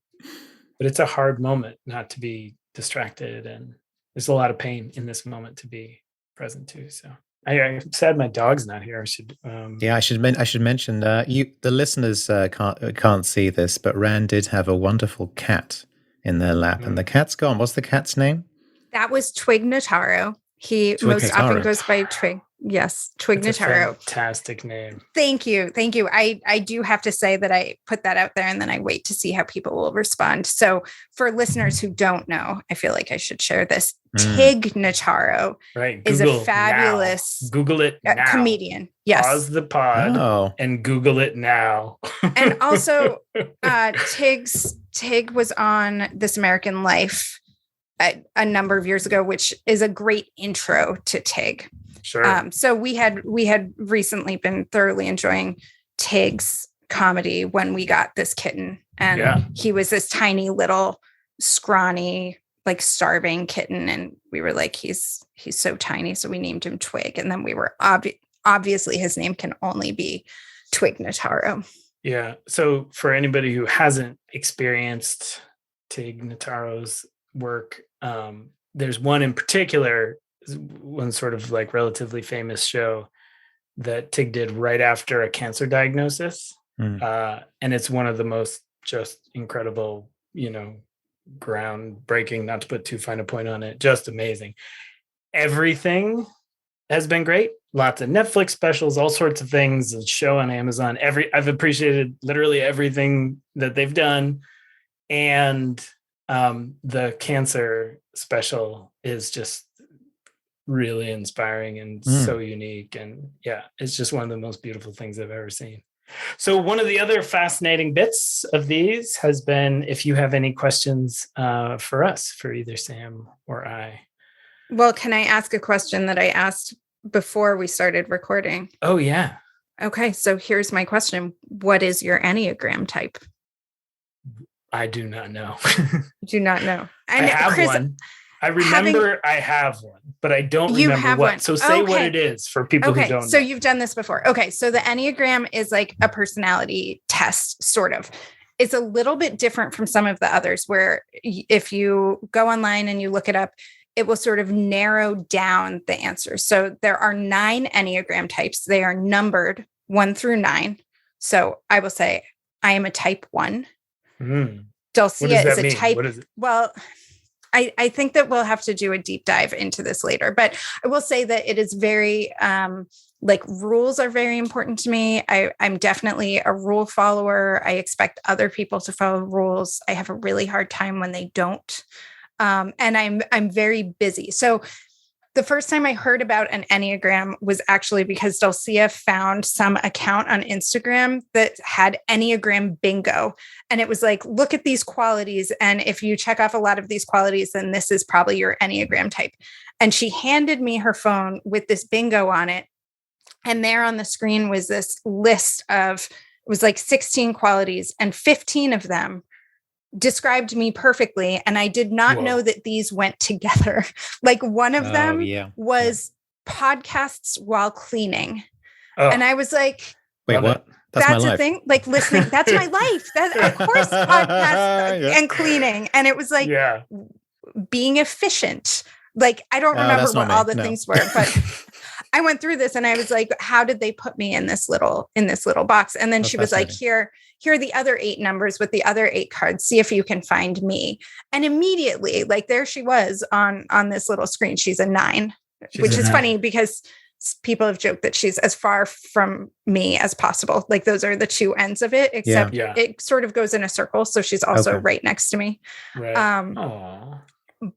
S1: it's a hard moment not to be distracted, and there's a lot of pain in this moment to be present too. So I'm sad my dog's not here. I should
S2: I should mention the listeners can't see this, but Rand did have a wonderful cat in their lap, and the cat's gone. What's the cat's name?
S3: That was Twig Notaro. He most often goes by Twig. Yes, Twig Notaro.
S1: Fantastic name.
S3: Thank you. I do have to say that I put that out there, and then I wait to see how people will respond. So for listeners who don't know, I feel like I should share this. Tig Notaro is a fabulous
S1: Google it now.
S3: Comedian. Yes.
S1: Pause the pod and Google it now.
S3: And also Tig was on This American Life a number of years ago, which is a great intro to Tig.
S1: Sure.
S3: So we had recently been thoroughly enjoying Tig's comedy when we got this kitten, and he was this tiny little scrawny, like starving kitten, and we were like, he's so tiny, so we named him Twig, and then we were obviously his name can only be Twig Notaro. Yeah.
S1: So for anybody who hasn't experienced Tig Notaro's work, there's one in particular, one sort of like relatively famous show that Tig did right after a cancer diagnosis. And it's one of the most just incredible, groundbreaking, not to put too fine a point on it, just amazing. Everything has been great. Lots of Netflix specials, all sorts of things, a show on Amazon. I've appreciated literally everything that they've done. And the cancer special is just really inspiring and so unique. And it's just one of the most beautiful things I've ever seen. So one of the other fascinating bits of these has been if you have any questions for us, for either Sam or I.
S3: Well, can I ask a question that I asked before we started recording?
S1: Oh, yeah.
S3: Okay, so here's my question. What is your Enneagram type?
S1: I do not know.
S3: Do not know.
S1: And I have Chris, one. I remember I have one, but I don't remember what. One. So say what it is for people who don't know.
S3: So you've done this before. Okay. So the Enneagram is like a personality test, sort of. It's a little bit different from some of the others, where if you go online and you look it up, it will sort of narrow down the answers. So there are 9 Enneagram types. They are numbered 1 through 9. So I will say I am a type 1. They'll see it as a type. What is it? Well, I think that we'll have to do a deep dive into this later, but I will say that it is very, like rules are very important to me. I'm definitely a rule follower. I expect other people to follow rules. I have a really hard time when they don't. And I'm very busy. So the first time I heard about an Enneagram was actually because Dulcia found some account on Instagram that had Enneagram bingo. And it was like, look at these qualities. And if you check off a lot of these qualities, then this is probably your Enneagram type. And she handed me her phone with this bingo on it. And there on the screen was this list of, it was like 16 qualities, and 15 of them described me perfectly. And I did not know that these went together. Like one of them was podcasts while cleaning. And I was like,
S2: wait, what?
S3: That's a thing. Like listening. That's my life. That, of course, podcasts and cleaning. And it was like being efficient. Like, I don't remember what all the things were, but I went through this and I was like, how did they put me in this little box? And then she was like, here are the other 8 numbers with the other 8 cards. See if you can find me. And immediately, like, there she was on this little screen. She's a 9, which is funny because people have joked that she's as far from me as possible. Like, those are the two ends of it, except it sort of goes in a circle. So she's also right next to me.
S1: Right.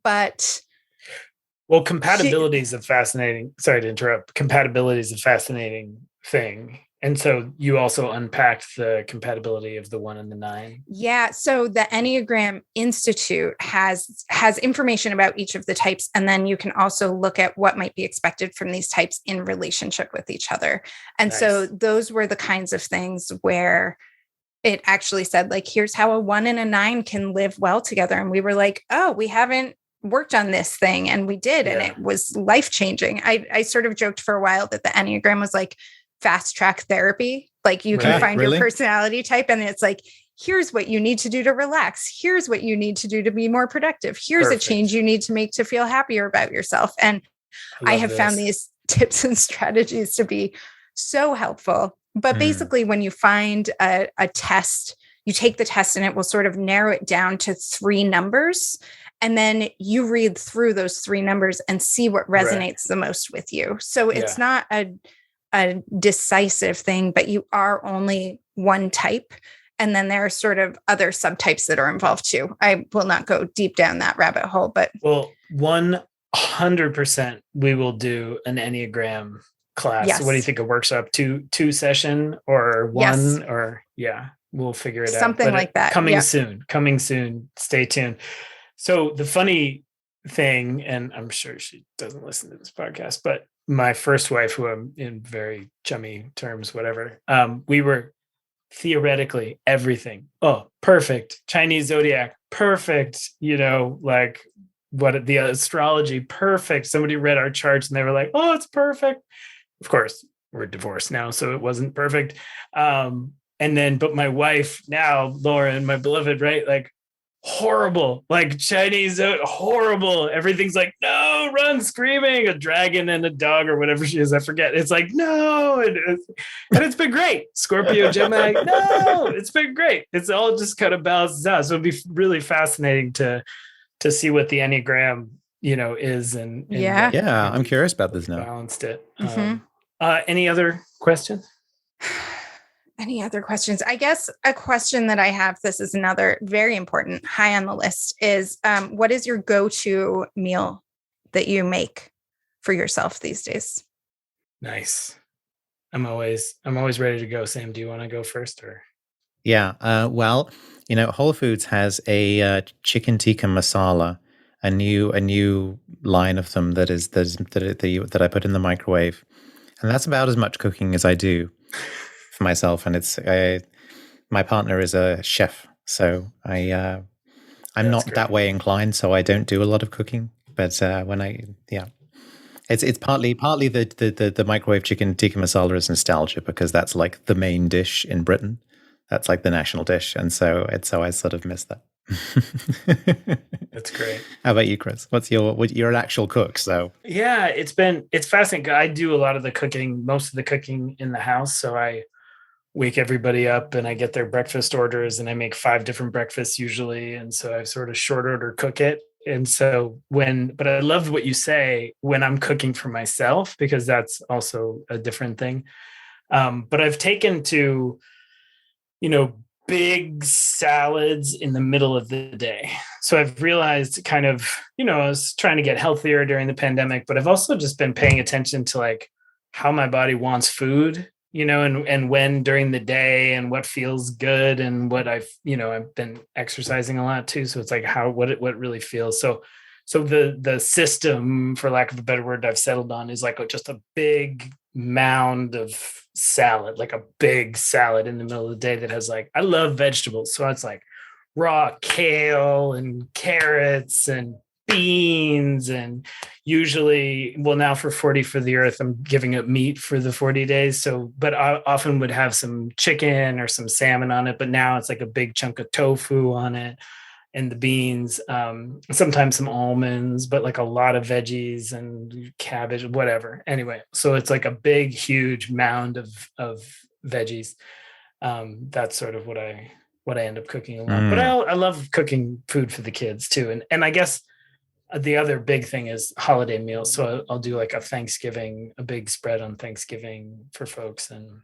S3: But
S1: well, compatibility is a fascinating, sorry to interrupt. Compatibility is a fascinating thing. And so you also unpacked the compatibility of the 1 and the 9.
S3: Yeah. So the Enneagram Institute has information about each of the types. And then you can also look at what might be expected from these types in relationship with each other. And so those were the kinds of things where it actually said, like, here's how a 1 and a 9 can live well together. And we were like, oh, we haven't worked on this thing. And we did. And it was life-changing. I sort of joked for a while that the Enneagram was like fast track therapy. Like, you can find your personality type, and it's like, here's what you need to do to relax. Here's what you need to do to be more productive. Here's a change you need to make to feel happier about yourself. And I have found these tips and strategies to be so helpful. But basically, when you find a test, you take the test and it will sort of narrow it down to 3 numbers. And then you read through those 3 numbers and see what resonates the most with you. So it's not a decisive thing, but you are only one type. And then there are sort of other subtypes that are involved too. I will not go deep down that rabbit hole, but.
S1: Well, 100% we will do an Enneagram class.
S3: Yes.
S1: So what do you think, a workshop, two session or 1 or we'll figure it out.
S3: Something like that.
S1: Coming soon. Stay tuned. So the funny thing, and I'm sure she doesn't listen to this podcast, but my first wife, who I'm in very chummy terms, whatever, we were theoretically everything. Oh, perfect. Chinese zodiac, perfect. Like what the astrology, perfect. Somebody read our charts and they were like, oh, it's perfect. Of course, we're divorced now, so it wasn't perfect. But my wife now, Lauren, my beloved, right? Like, horrible, like Chinese, horrible. Everything's like, no, run, screaming, a dragon and a dog or whatever she is. I forget. It's like, no. And it's been great. Scorpio, Gemini, no, it's been great. It's all just kind of balances out. So it'd be really fascinating to see what the Enneagram, is. And
S2: I'm curious about this now.
S1: Balanced it. Any other questions?
S3: Any other questions? I guess a question that I have, this is another very important, high on the list, is what is your go-to meal that you make for yourself these days?
S1: Nice. I'm always ready to go. Sam, do you want to go first or?
S2: Yeah. Well, Whole Foods has a chicken tikka masala, a new line of them that I put in the microwave, and that's about as much cooking as I do for myself. And my partner is a chef, so I'm not that way inclined, so I don't do a lot of cooking. But it's partly the microwave chicken tikka masala is nostalgia, because that's like the main dish in Britain. That's like the national dish, and so I sort of miss that.
S1: That's great.
S2: How about you, Chris? You're an actual cook, so
S1: yeah, it's fascinating. I do a lot of the cooking, most of the cooking in the house, so I wake everybody up and I get their breakfast orders, and I make 5 different breakfasts usually. And so I sort of short order cook it. And so but I loved what you say when I'm cooking for myself, because that's also a different thing. But I've taken to, you know, big salads in the middle of the day. So I've realized kind of, you know, I was trying to get healthier during the pandemic, but I've also just been paying attention to like how my body wants food, you know, and when during the day and what feels good and what I've been exercising a lot too. So it's like what it really feels. So the system, for lack of a better word, I've settled on is like just a big mound of salad, like a big salad in the middle of the day that has like, I love vegetables. So it's like raw kale and carrots and beans, and usually, well, now for 40 for the Earth, I'm giving up meat for the 40 days. So, but I often would have some chicken or some salmon on it, but now it's like a big chunk of tofu on it and the beans, sometimes some almonds, but like a lot of veggies and cabbage, whatever. Anyway, so it's like a big, huge mound of veggies. That's sort of what I end up cooking a lot. But I love cooking food for the kids too. And I guess the other big thing is holiday meals. So I'll do like a big spread on Thanksgiving for folks, and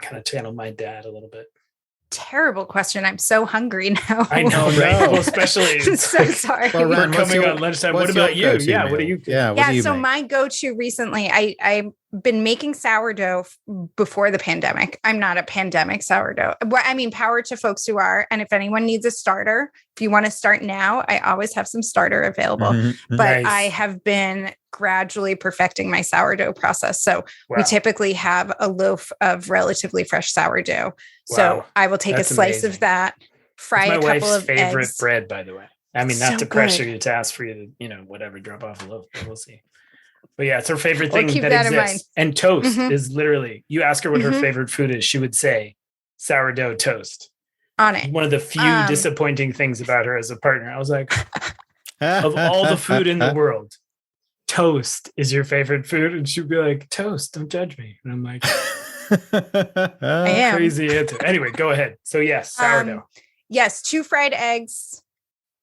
S1: kind of channel my dad a little bit.
S3: Terrible question. I'm so hungry now.
S1: I know, right? Well, especially
S3: I'm so sorry.
S2: Well, Ren,
S1: we're coming on lunchtime. What about you? Yeah, what do you?
S3: So my go-to recently, I've been making sourdough before the pandemic. I'm not a pandemic sourdough. I mean, power to folks who are. And if anyone needs a starter, if you want to start now, I always have some starter available.
S2: Mm-hmm.
S3: But
S1: Nice.
S3: I have been gradually perfecting my sourdough process. So we typically have a loaf of relatively fresh sourdough. So I will take a slice of that, fry a couple of
S1: favorite
S3: eggs.
S1: bread, by the way. I mean, not to pressure you to ask for you to, whatever, drop off a loaf, but we'll see. But yeah, it's her favorite thing that exists. And toast is literally, you ask her what her favorite food is, she would say sourdough toast.
S3: On it.
S1: One of the few disappointing things about her as a partner. I was like, of all the food in the world, toast is your favorite food? And she'd be like, toast, don't judge me. And I'm like,
S3: I am.
S1: Crazy answer. Anyway, go ahead. So yes, sourdough.
S3: Yes, 2 fried eggs.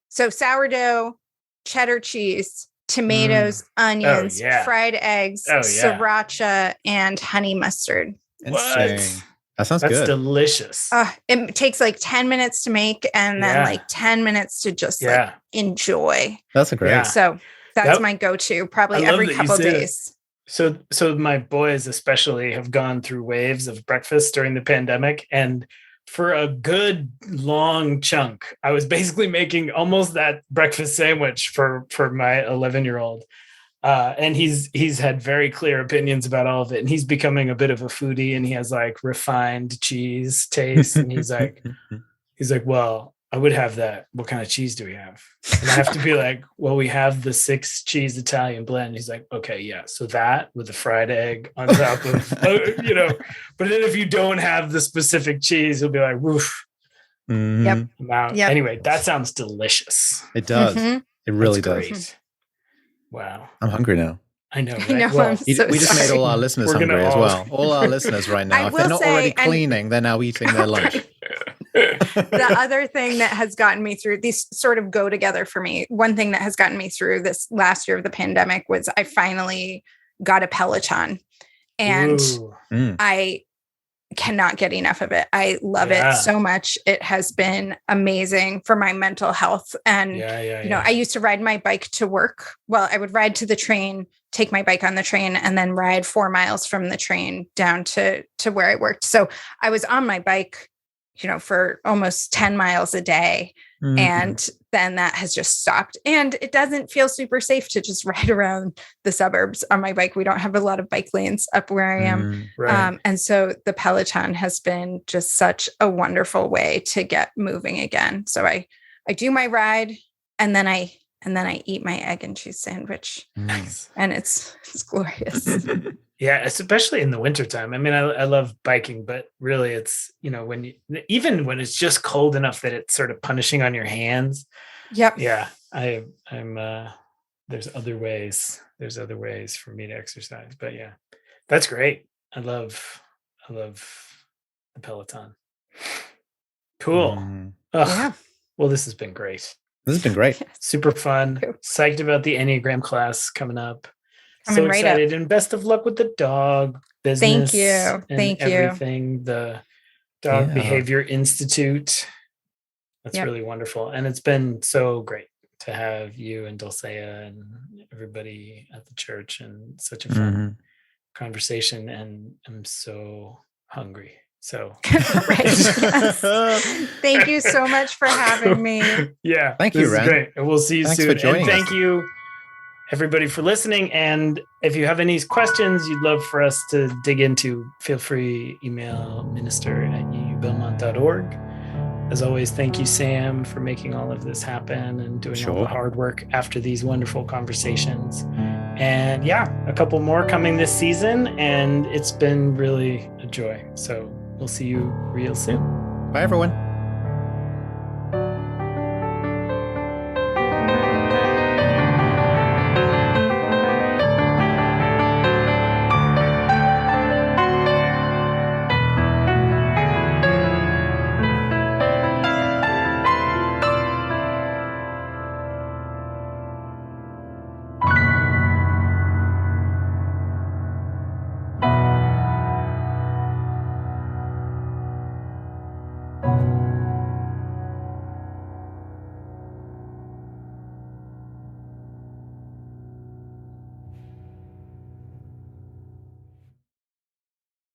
S3: So sourdough, cheddar cheese, tomatoes, onions, fried eggs, sriracha, and honey mustard.
S2: What? That sounds good.
S1: That's delicious.
S3: It takes like 10 minutes to make, and then like 10 minutes to just like enjoy.
S2: That's great.
S3: Yeah. So that's my go-to, probably every couple days.
S1: So my boys especially have gone through waves of breakfast during the pandemic, and for a good long chunk, I was basically making almost that breakfast sandwich for my 11-year-old. And he's had very clear opinions about all of it, and he's becoming a bit of a foodie, and he has like refined cheese taste, and he's like, well, I would have that. What kind of cheese do we have? And I have to be like, well, we have the 6 cheese Italian blend. He's like, okay, yeah. So that with a fried egg on top of, but then if you don't have the specific cheese, he'll be like, woof.
S2: Mm-hmm.
S3: Yep.
S1: Anyway, that sounds delicious.
S2: It does. It really does.
S1: Great. Wow.
S2: I'm hungry now.
S1: I know. Right?
S3: I know.
S1: Well,
S2: we just made all our listeners hungry as well. All our listeners right now. If they're not already cleaning, they're now eating their lunch.
S3: The other thing that has gotten me through, these sort of go together for me. One thing that has gotten me through this last year of the pandemic was I finally got a Peloton, and I cannot get enough of it. I love it so much. It has been amazing for my mental health. And, I used to ride my bike to work. Well, I would ride to the train, take my bike on the train, and then ride 4 miles from the train down to where I worked. So I was on my bike, for almost 10 miles a day. Mm-hmm. And then that has just stopped. And it doesn't feel super safe to just ride around the suburbs on my bike. We don't have a lot of bike lanes up where I am.
S1: Right.
S3: And so the Peloton has been just such a wonderful way to get moving again. So I do my ride, and then I eat my egg and cheese sandwich.
S1: Nice.
S3: And it's glorious.
S1: Yeah, especially in the wintertime. I mean, I love biking, but really it's, even when it's just cold enough that it's sort of punishing on your hands.
S3: Yep.
S1: Yeah. I'm there's other ways for me to exercise, but yeah, that's great. I love the Peloton. Cool.
S3: Yeah.
S1: Well, this has been great.
S2: This has been great.
S1: Super fun. Psyched about the Enneagram class coming up.
S3: Coming
S1: So
S3: right
S1: excited.
S3: up.
S1: And best of luck with the dog business.
S3: Thank you.
S1: And
S3: Thank you.
S1: everything. The Dog
S2: Yeah.
S1: Behavior Institute. That's
S3: Yep.
S1: really wonderful. And it's been so great to have you and Dulcea and everybody at the church, and such a fun conversation. And I'm so hungry. So
S3: Right. Yes. Thank you so much for having me.
S1: Yeah.
S2: Thank you,
S1: this is
S2: Ren.
S1: great. And we'll see you
S2: Thanks
S1: soon.
S2: for joining
S1: and thank
S2: us.
S1: you everybody for listening. And if you have any questions you'd love for us to dig into, feel free, email minister@uubelmont.org. As always, thank you, Sam, for making all of this happen and doing all the hard work after these wonderful conversations. And yeah, a couple more coming this season, and it's been really a joy. So we'll see you real soon.
S2: Bye, everyone.